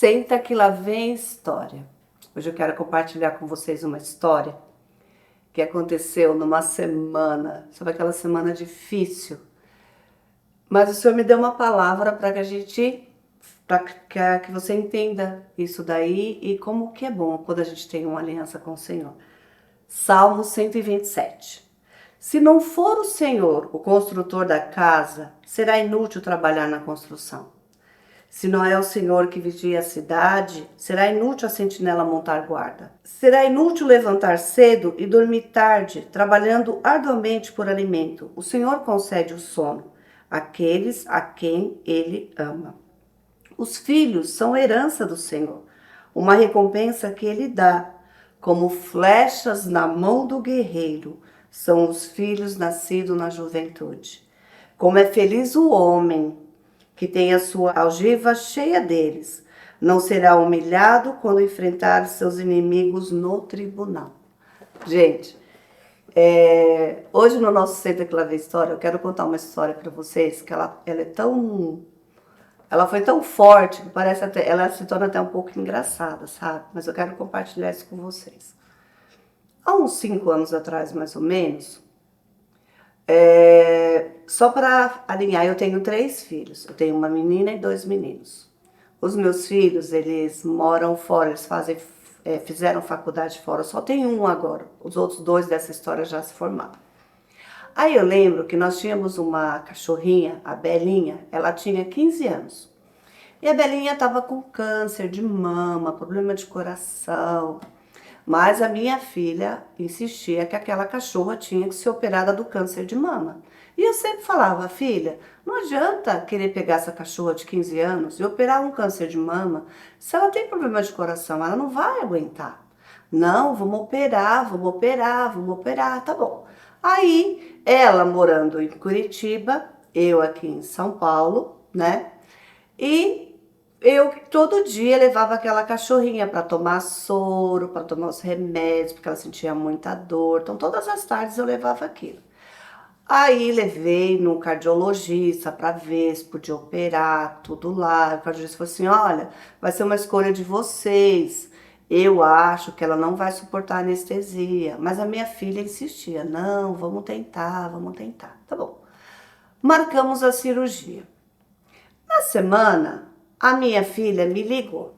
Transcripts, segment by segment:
Senta que lá vem história. Hoje eu quero compartilhar com vocês uma história que aconteceu numa semana, sabe aquela semana difícil? Mas o Senhor me deu uma palavra para que você entenda isso daí e como que é bom quando a gente tem uma aliança com o Senhor. Salmo 127. Se não for o Senhor o construtor da casa, será inútil trabalhar na construção. Se não é o Senhor que vigia a cidade, será inútil a sentinela montar guarda. Será inútil levantar cedo e dormir tarde, trabalhando arduamente por alimento. O Senhor concede o sono àqueles a quem Ele ama. Os filhos são herança do Senhor, uma recompensa que Ele dá. Como flechas na mão do guerreiro, são os filhos nascidos na juventude. Como é feliz o homem que tem a sua algiva cheia deles. Não será humilhado quando enfrentar seus inimigos no tribunal. Gente, hoje no nosso Senta que lá vem história, eu quero contar uma história para vocês que ela é tão... Ela foi tão forte que parece até, ela se torna até um pouco engraçada, sabe? Mas eu quero compartilhar isso com vocês. Há uns 5 anos atrás, mais ou menos, só para alinhar, eu tenho 3 filhos. Eu tenho uma menina e 2 meninos. Os meus filhos, eles moram fora, eles fizeram faculdade fora. Só tem um agora. Os outros 2 dessa história já se formaram. Aí eu lembro que nós tínhamos uma cachorrinha, a Belinha, ela tinha 15 anos. E a Belinha estava com câncer de mama, problema de coração. Mas a minha filha insistia que aquela cachorra tinha que ser operada do câncer de mama. E eu sempre falava, filha, não adianta querer pegar essa cachorra de 15 anos e operar um câncer de mama. Se ela tem problema de coração, ela não vai aguentar. Não, vamos operar, vamos operar, vamos operar, tá bom. Aí, ela morando em Curitiba, eu aqui em São Paulo, né? E eu todo dia levava aquela cachorrinha para tomar soro, para tomar os remédios, porque ela sentia muita dor. Então todas as tardes eu levava aquilo. Aí levei no cardiologista para ver se podia operar, tudo lá. O cardiologista falou assim, olha, vai ser uma escolha de vocês. Eu acho que ela não vai suportar anestesia. Mas a minha filha insistia, não, vamos tentar, vamos tentar. Tá bom. Marcamos a cirurgia. Na semana, a minha filha me ligou.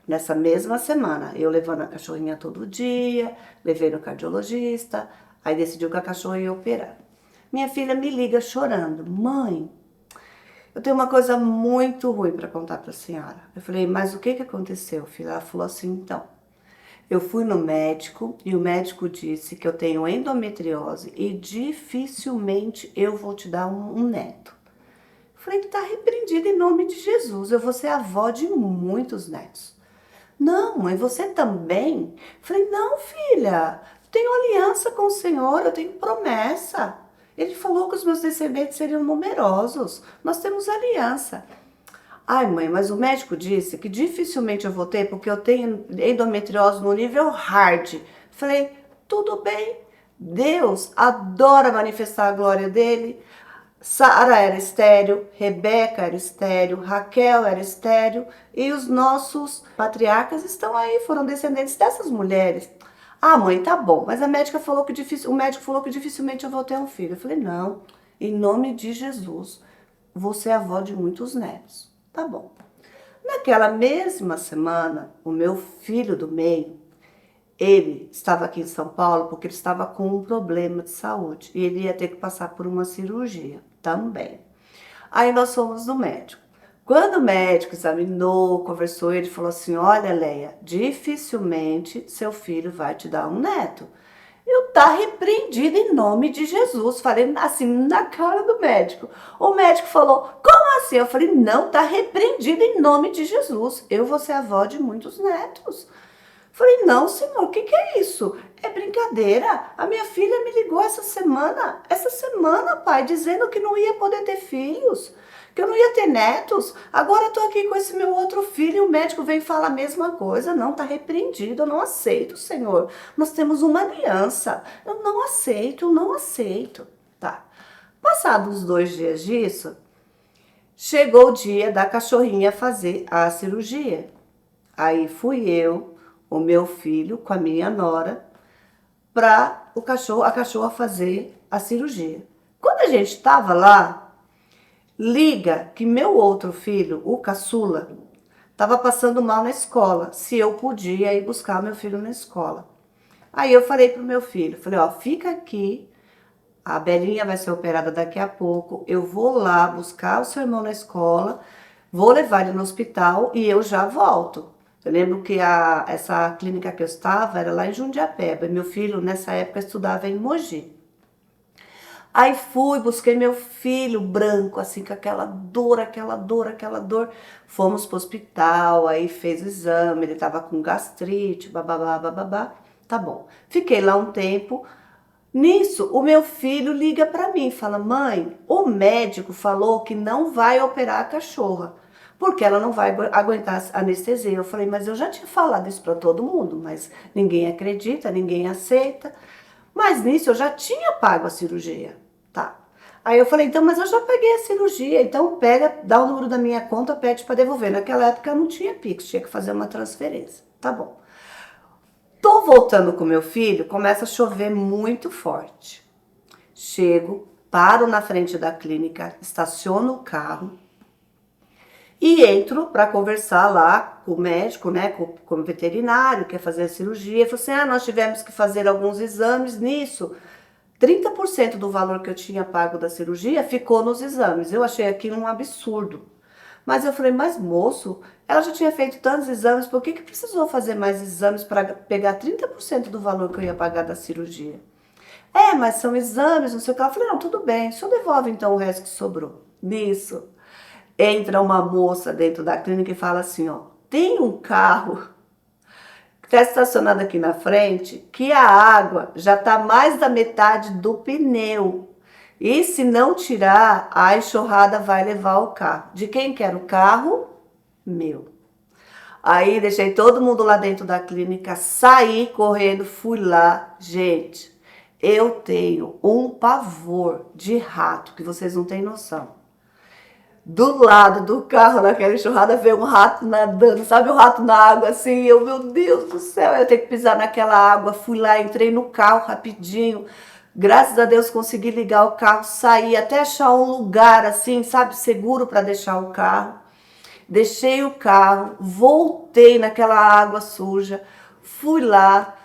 Nessa mesma semana, eu levando a cachorrinha todo dia, levei no cardiologista, aí decidiu que a cachorra ia operar. Minha filha me liga chorando, mãe, eu tenho uma coisa muito ruim para contar para a senhora. Eu falei, mas o que aconteceu, filha? Ela falou assim, então, eu fui no médico e o médico disse que eu tenho endometriose e dificilmente eu vou te dar um neto. Falei, tá repreendido em nome de Jesus, eu vou ser avó de muitos netos. Não, mãe, você também? Falei, não, filha, eu tenho aliança com o Senhor, eu tenho promessa. Ele falou que os meus descendentes seriam numerosos, nós temos aliança. Ai, mãe, mas o médico disse que dificilmente eu vou ter porque eu tenho endometriose no nível hard. Falei, tudo bem, Deus adora manifestar a glória dele. Sara era estéril, Rebeca era estéril, Raquel era estéril e os nossos patriarcas estão aí, foram descendentes dessas mulheres. Ah, mãe, tá bom, mas a médica falou que o médico falou que dificilmente eu vou ter um filho. Eu falei, não, em nome de Jesus, vou ser avó de muitos netos. Tá bom. Naquela mesma semana, o meu filho do meio, ele estava aqui em São Paulo porque ele estava com um problema de saúde e ele ia ter que passar por uma cirurgia também. Aí nós fomos no médico. Quando o médico examinou, conversou, ele falou assim, olha, Leia, dificilmente seu filho vai te dar um neto. Eu tá repreendido em nome de Jesus. Falei assim na cara do médico. O médico falou, como assim? Eu falei, não, tá repreendido em nome de Jesus. Eu vou ser avó de muitos netos. Falei, não, senhor, o que é isso? É brincadeira. A minha filha me ligou essa semana, pai, dizendo que não ia poder ter filhos, que eu não ia ter netos. Agora eu tô aqui com esse meu outro filho e o médico vem falar a mesma coisa. Não, tá repreendido, eu não aceito, senhor. Nós temos uma aliança. Eu não aceito. Tá. Passados 2 dias disso, chegou o dia da cachorrinha fazer a cirurgia. Aí fui eu, o meu filho, com a minha nora, para a cachorra fazer a cirurgia. Quando a gente estava lá, liga que meu outro filho, o caçula, estava passando mal na escola, se eu podia ir buscar meu filho na escola. Aí eu falei pro meu filho, falei, ó, fica aqui, a Belinha vai ser operada daqui a pouco, eu vou lá buscar o seu irmão na escola, vou levar ele no hospital e eu já volto. Eu lembro que essa clínica que eu estava era lá em Jundiapeba, e meu filho nessa época estudava em Mogi. Aí fui, busquei meu filho branco, assim, com aquela dor, aquela dor, aquela dor. Fomos pro hospital, aí fez o exame, ele tava com gastrite, bababá, bababá. Tá bom. Fiquei lá um tempo. Nisso, o meu filho liga pra mim e fala: mãe, o médico falou que não vai operar a cachorra, porque ela não vai aguentar anestesia. Eu falei: mas eu já tinha falado isso pra todo mundo, mas ninguém acredita, ninguém aceita. Mas nisso eu já tinha pago a cirurgia, tá? Aí eu falei, então, mas eu já paguei a cirurgia, então pega, dá o número da minha conta, pede para devolver. Naquela época eu não tinha Pix, tinha que fazer uma transferência. Tá bom. Tô voltando com meu filho, começa a chover muito forte. Chego, paro na frente da clínica, estaciono o carro e entro para conversar lá com o médico, né, com o veterinário, que quer fazer a cirurgia. Ele falou assim, nós tivemos que fazer alguns exames nisso. 30% do valor que eu tinha pago da cirurgia ficou nos exames. Eu achei aquilo um absurdo. Mas eu falei, mas moço, ela já tinha feito tantos exames, por que precisou fazer mais exames para pegar 30% do valor que eu ia pagar da cirurgia? Mas são exames, não sei o que. Ela falou, não, tudo bem, o senhor devolve então o resto que sobrou. Nisso, entra uma moça dentro da clínica e fala assim, ó, tem um carro está estacionado aqui na frente, que a água já está mais da metade do pneu. E se não tirar, a enxurrada vai levar o carro. De quem quer o carro? Meu. Aí deixei todo mundo lá dentro da clínica, saí correndo, fui lá. Gente, eu tenho um pavor de rato que vocês não têm noção. Do lado do carro, naquela enxurrada, veio um rato nadando, sabe o rato na água assim? Eu, meu Deus do céu, eu tenho que pisar naquela água. Fui lá, entrei no carro rapidinho. Graças a Deus consegui ligar o carro, saí até achar um lugar assim, sabe, seguro para deixar o carro. Deixei o carro, voltei naquela água suja, fui lá,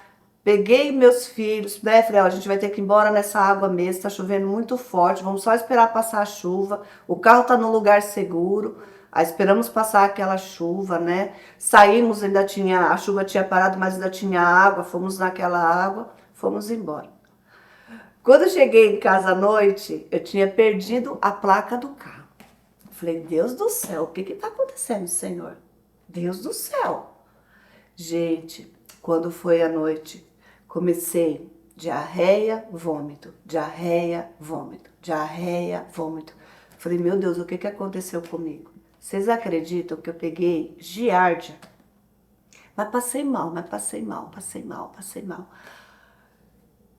peguei meus filhos, né? Falei, ó, a gente vai ter que ir embora nessa água mesmo, tá chovendo muito forte, vamos só esperar passar a chuva. O carro tá no lugar seguro. Aí esperamos passar aquela chuva, né? Saímos, ainda tinha, a chuva tinha parado, mas ainda tinha água, fomos naquela água, fomos embora. Quando eu cheguei em casa à noite, eu tinha perdido a placa do carro. Falei, Deus do céu, o que que tá acontecendo, Senhor? Deus do céu. Gente, quando foi a noite, comecei diarreia, vômito, diarreia, vômito, diarreia, vômito. Falei, meu Deus, o que que aconteceu comigo? Vocês acreditam que eu peguei giardia? Mas passei mal, passei mal.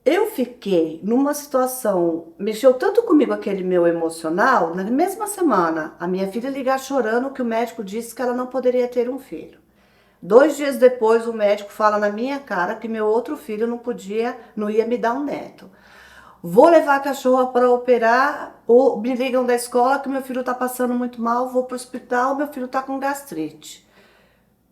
Eu fiquei numa situação, mexeu tanto comigo aquele meu emocional, na mesma semana, a minha filha ligar chorando que o médico disse que ela não poderia ter um filho. 2 dias depois, o médico fala na minha cara que meu outro filho não podia, não ia me dar um neto. Vou levar a cachorra para operar, ou me ligam da escola que meu filho está passando muito mal, vou para o hospital, meu filho está com gastrite.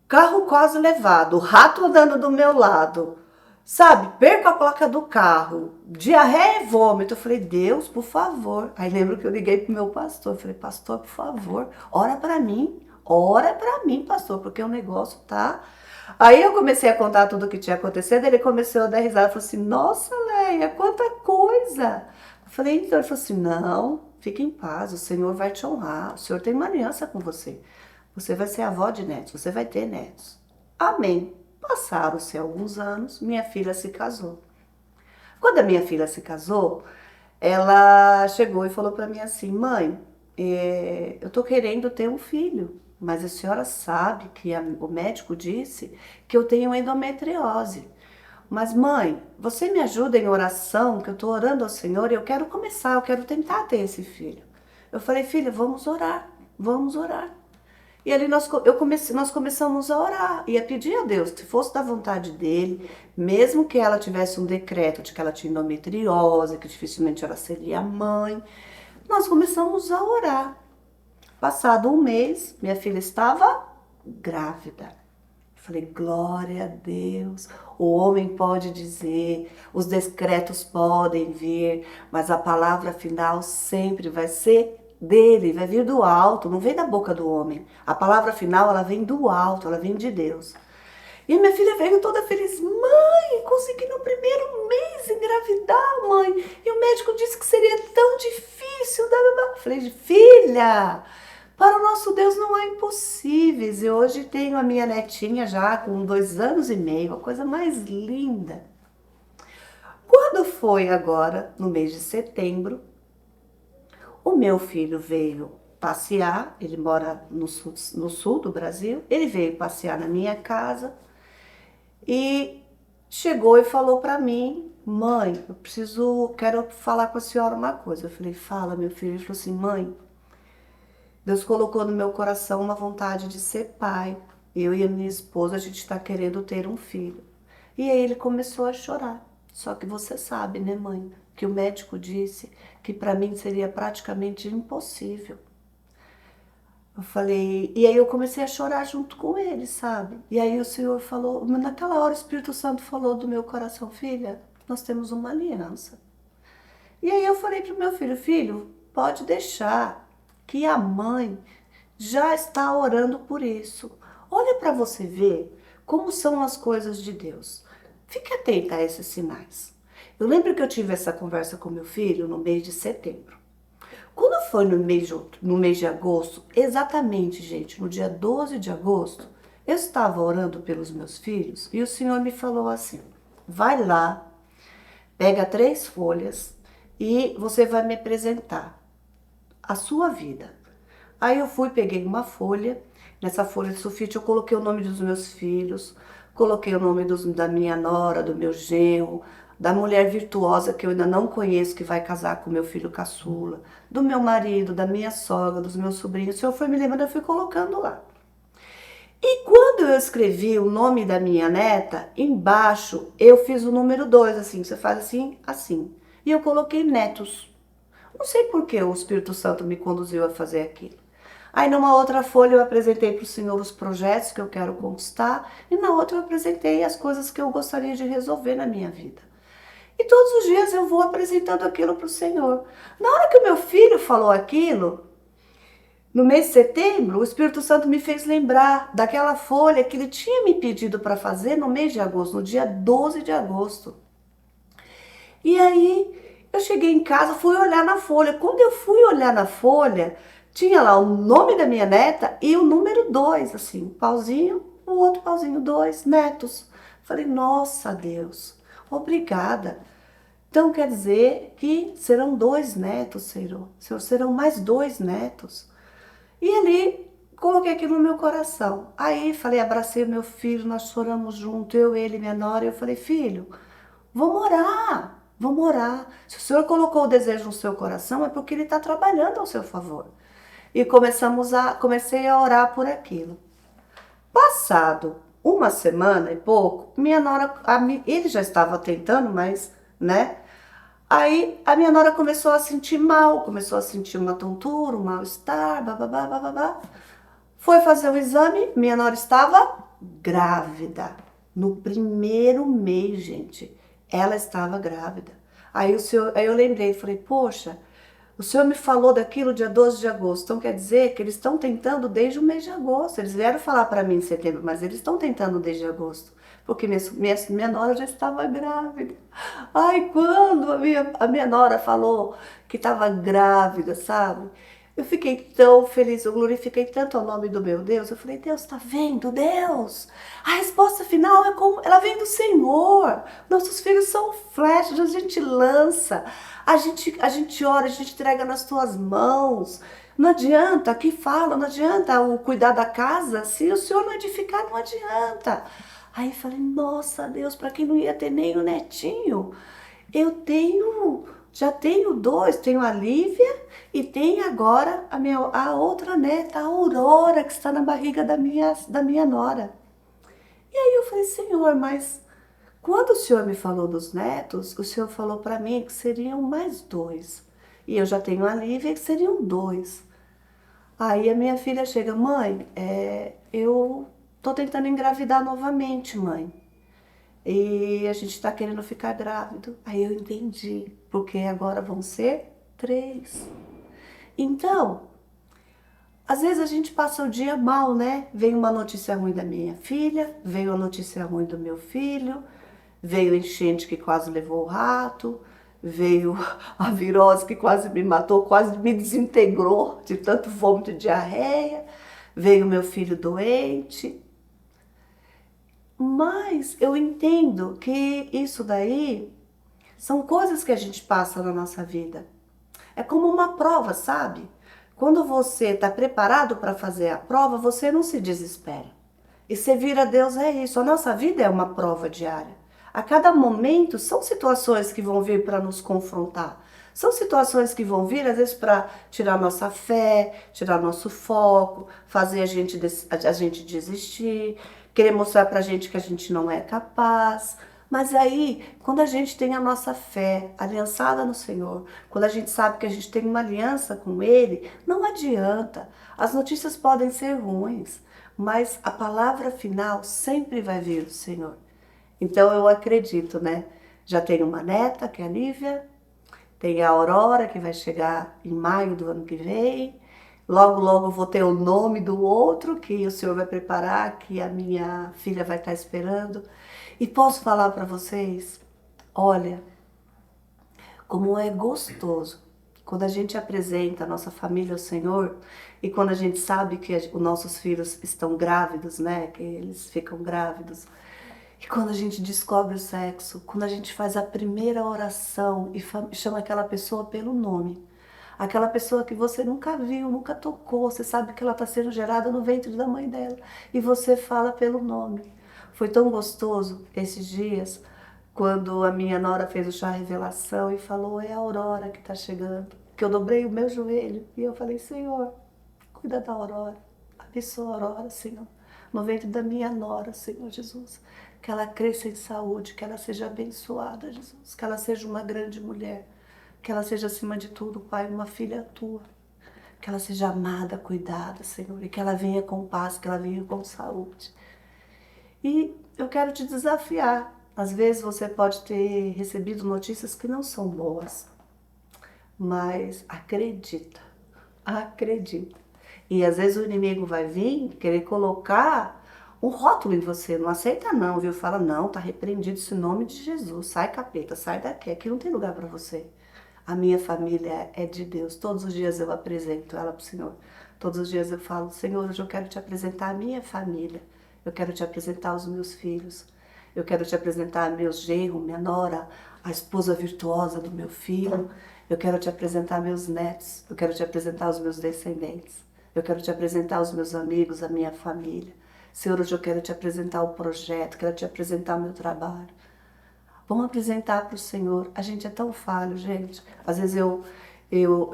Carro quase levado, o rato andando do meu lado, sabe? Perco a placa do carro, diarreia e vômito. Eu falei, Deus, por favor. Aí lembro que eu liguei pro meu pastor, eu falei, pastor, por favor, ora para mim, pastor, porque o negócio tá... Aí eu comecei a contar tudo o que tinha acontecido, ele começou a dar risada, falou assim, nossa, Leia, quanta coisa. Eu falei, então, ele falou assim, não, fique em paz, o Senhor vai te honrar, o Senhor tem uma aliança com você. Você vai ser avó de netos, você vai ter netos. Amém. Passaram-se alguns anos, minha filha se casou. Quando a minha filha se casou, ela chegou e falou para mim assim, mãe, eu tô querendo ter um filho, mas a senhora sabe que o médico disse que eu tenho endometriose. Mas mãe, você me ajuda em oração, que eu tô orando ao Senhor e eu quero começar, eu quero tentar ter esse filho. Eu falei, filha, vamos orar, vamos orar. E ali nós começamos a orar e a pedir a Deus, se fosse da vontade dele, mesmo que ela tivesse um decreto de que ela tinha endometriose, que dificilmente ela seria mãe, nós começamos a orar. Passado um mês, minha filha estava grávida. Falei, glória a Deus. O homem pode dizer, os decretos podem vir, mas a palavra final sempre vai ser dele, vai vir do alto, não vem da boca do homem. A palavra final, ela vem do alto, ela vem de Deus. E minha filha veio toda feliz. Mãe, consegui no primeiro mês engravidar, mãe. E o médico disse que seria tão difícil. Falei, filha, para o nosso Deus não há impossíveis. E hoje tenho a minha netinha já com 2 anos e meio, a coisa mais linda. Quando foi agora, no mês de setembro, o meu filho veio passear, ele mora no sul do Brasil, ele veio passear na minha casa e chegou e falou para mim, mãe, quero falar com a senhora uma coisa. Eu falei, fala, meu filho. Ele falou assim, mãe, Deus colocou no meu coração uma vontade de ser pai. Eu e a minha esposa, a gente está querendo ter um filho. E aí ele começou a chorar. Só que você sabe, né, mãe, que o médico disse que para mim seria praticamente impossível. Eu falei, e aí eu comecei a chorar junto com ele, sabe? E aí o Senhor falou, naquela hora o Espírito Santo falou do meu coração, filha, nós temos uma aliança. E aí eu falei pro meu filho, filho, pode deixar que a mãe já está orando por isso. Olha para você ver como são as coisas de Deus. Fique atenta a esses sinais. Eu lembro que eu tive essa conversa com meu filho no mês de setembro. Quando foi no mês de agosto, exatamente, gente, no dia 12 de agosto, eu estava orando pelos meus filhos e o Senhor me falou assim, vai lá, pega 3 folhas e você vai me apresentar a sua vida. Aí eu fui, peguei uma folha, nessa folha de sulfite eu coloquei o nome dos meus filhos, coloquei o nome da minha nora, do meu genro, da mulher virtuosa que eu ainda não conheço, que vai casar com meu filho caçula, do meu marido, da minha sogra, dos meus sobrinhos. O Senhor foi me lembrando, eu fui colocando lá. E quando eu escrevi o nome da minha neta, embaixo eu fiz o número 2, assim, você faz assim, assim. E eu coloquei netos. Não sei por que o Espírito Santo me conduziu a fazer aquilo. Aí numa outra folha eu apresentei para o Senhor os projetos que eu quero conquistar e na outra eu apresentei as coisas que eu gostaria de resolver na minha vida. E todos os dias eu vou apresentando aquilo para o Senhor. Na hora que o meu filho falou aquilo, no mês de setembro, o Espírito Santo me fez lembrar daquela folha que ele tinha me pedido para fazer no mês de agosto, no dia 12 de agosto. E aí eu cheguei em casa, fui olhar na folha. Quando eu fui olhar na folha, tinha lá o nome da minha neta e o número 2, assim, pauzinho, o outro pauzinho, 2 netos. Falei, nossa Deus, obrigada. Então quer dizer que serão 2 netos, Senhor. Senhor, serão mais 2 netos. E ali coloquei aquilo no meu coração. Aí falei, abracei o meu filho, nós choramos junto, eu, ele, minha nora. Eu falei, filho, vamos orar. Vamos orar. Se o Senhor colocou o desejo no seu coração, é porque Ele está trabalhando ao seu favor. E comecei a orar por aquilo. Passado uma semana e pouco, minha nora, ele já estava tentando, mas, né? Aí a minha nora começou a sentir mal, começou a sentir uma tontura, um mal-estar, bababá, bababá. Foi fazer o exame, minha nora estava grávida. No primeiro mês, gente, ela estava grávida. Aí eu lembrei, falei, poxa, o senhor me falou daquilo dia 12 de agosto, então quer dizer que eles estão tentando desde o mês de agosto. Eles vieram falar para mim em setembro, mas eles estão tentando desde agosto, porque minha nora já estava grávida. Ai, quando a minha nora falou que estava grávida, sabe? Eu fiquei tão feliz, eu glorifiquei tanto o nome do meu Deus. Eu falei, Deus, tá vendo? Deus, a resposta final é como ela vem do Senhor. Nossos filhos são flechas, a gente lança, a gente ora, a gente entrega nas tuas mãos. Não adianta, aqui fala, não adianta o cuidar da casa, se o Senhor não edificar, não adianta. Aí eu falei, nossa Deus, para quem não ia ter nem o netinho, eu tenho Já tenho dois, tenho a Lívia e tenho agora a outra neta, a Aurora, que está na barriga da minha nora. E aí eu falei, Senhor, mas quando o Senhor me falou dos netos, o Senhor falou para mim que seriam mais dois. E eu já tenho a Lívia, que seriam dois. Aí a minha filha chega, mãe, eu tô tentando engravidar novamente, mãe. E a gente tá querendo ficar grávido. Aí eu entendi, porque agora vão ser 3. Então, às vezes a gente passa o dia mal, né? Veio uma notícia ruim da minha filha, veio a notícia ruim do meu filho, veio a enchente que quase levou o rato, veio a virose que quase me matou, quase me desintegrou de tanto vômito e diarreia, veio meu filho doente. Mas eu entendo que isso daí são coisas que a gente passa na nossa vida. É como uma prova, sabe? Quando você está preparado para fazer a prova, você não se desespera. E servir a Deus é isso. A nossa vida é uma prova diária. A cada momento são situações que vão vir para nos confrontar. São situações que vão vir, às vezes, para tirar nossa fé, tirar nosso foco, fazer a gente desistir, querer mostrar para a gente que a gente não é capaz. Mas aí, quando a gente tem a nossa fé aliançada no Senhor, quando a gente sabe que a gente tem uma aliança com Ele, não adianta. As notícias podem ser ruins, mas a palavra final sempre vai vir do Senhor. Então eu acredito, né? Já tenho uma neta, que é a Lívia, tem a Aurora, que vai chegar em maio do ano que vem. Logo, logo vou ter o nome do outro que o Senhor vai preparar, que a minha filha vai estar esperando. E posso falar para vocês, olha, como é gostoso quando a gente apresenta a nossa família ao Senhor e quando a gente sabe que os nossos filhos estão grávidos, né? Que eles ficam grávidos. E quando a gente descobre o sexo, quando a gente faz a primeira oração e chama aquela pessoa pelo nome. Aquela pessoa que você nunca viu, nunca tocou, você sabe que ela está sendo gerada no ventre da mãe dela. E você fala pelo nome. Foi tão gostoso esses dias, quando a minha nora fez o chá revelação e falou, é a Aurora que está chegando. Que eu dobrei o meu joelho e eu falei, Senhor, cuida da Aurora, abençoa a Aurora, Senhor, no ventre da minha nora, Senhor Jesus. Que ela cresça em saúde, que ela seja abençoada, Jesus. Que ela seja uma grande mulher. Que ela seja, acima de tudo, Pai, uma filha tua. Que ela seja amada, cuidada, Senhor. E que ela venha com paz, que ela venha com saúde. E eu quero te desafiar. Às vezes você pode ter recebido notícias que não são boas. Mas acredita. Acredita. E às vezes o inimigo vai vir querer colocar um rótulo em você. Não aceita não, viu? Fala, não, tá repreendido esse nome de Jesus. Sai, capeta, sai daqui. Aqui não tem lugar para você. A minha família é de Deus. Todos os dias eu apresento ela pro Senhor. Todos os dias eu falo, Senhor, hoje eu quero te apresentar a minha família. Eu quero te apresentar os meus filhos. Eu quero te apresentar meu genro, minha nora, a esposa virtuosa do meu filho. Eu quero te apresentar meus netos. Eu quero te apresentar os meus descendentes. Eu quero te apresentar os meus amigos, a minha família. Senhor, hoje eu quero te apresentar o projeto, quero te apresentar o meu trabalho. Vamos apresentar para o Senhor. A gente é tão falho, gente. Às vezes eu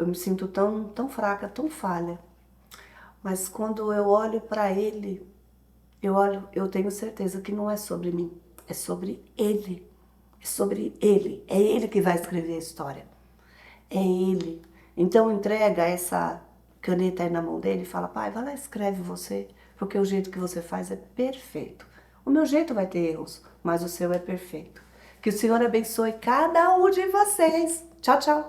me sinto tão fraca, tão falha. Mas quando eu olho para Ele, eu tenho certeza que não é sobre mim, é sobre Ele. É sobre Ele. É Ele que vai escrever a história. É Ele. Então entrega essa caneta aí na mão dele e fala, Pai, vai lá e escreve você, porque o jeito que você faz é perfeito. O meu jeito vai ter erros, mas o seu é perfeito. Que o Senhor abençoe cada um de vocês. Tchau, tchau.